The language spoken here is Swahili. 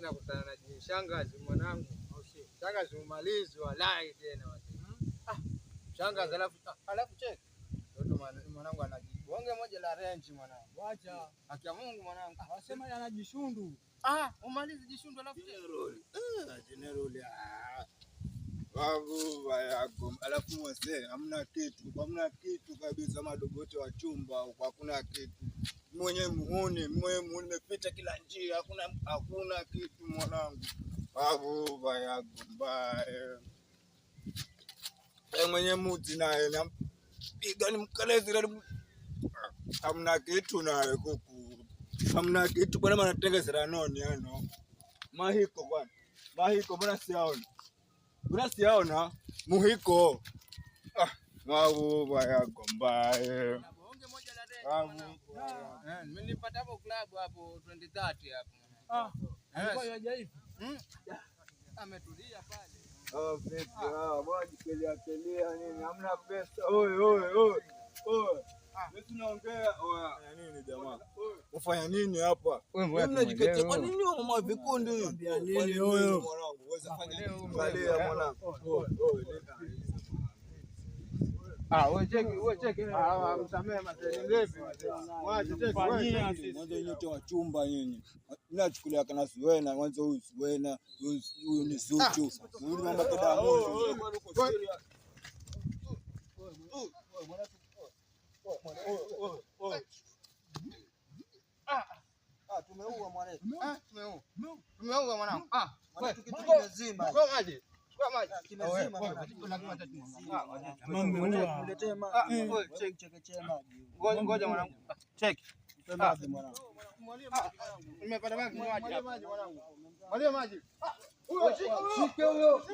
nakutana na shangazi mwanangu. Shangazi umalizi walai tena watu. Shangazi alafu check. Ndio mwanangu anajibonge moja la range mwanangu. Acha. Haki ya Mungu mwanangu. Wasema anajishundu. Umalizi jishundu alafu general. Babu yako. Alafu wase hamna kitu kabisa, madogo wote wa chumba hakuna kitu. Mwenye muone nimepita kila njia, hakuna kitu mwanangu. Babu yako mbaya. Mwenye muti naye nampiga nimkalezi, hamna kitu naye kuku. Hamna kitu kwa maana natengeza noni ano. Mahiko bwana. Mahiko mbona siaona? Mbona siaona muhiko? Babu yako mbaya. Bonge moja la rege. Nilipata hapo club hapo 2030 hapo. Alikuwa hajaifu. Ametulia pale. Vipi? Bwana kelia nini? Hamna pesa. Oi. Wewe tunaongea nini jamaa? Ufanya nini hapa? Wewe mnajiketea kwa nini mama vikundi? Niambia nini huyo? Mwanangu, uweze fanya nini? Angalia mwanangu. Wewe cheki. Msamee mazeni lepi. Mwache cheki wewe. Mwanzo nyote wa chumba nyinyi. Mnachukulia kana siwena, mwanzo huyu siwena, huyu ni Zuchu. Huyu mama kada moto. Tumeua mwanangu. Tumeua mwanangu. Tukitumia zima. Kwa maji. Kimezima mwanangu. Niletee maji. Chekechea maji. Ngoja mwanangu. Check. Maji mwanangu. Nimepata maji mwanangu. Maji mwanangu. Maji. Shike huyo.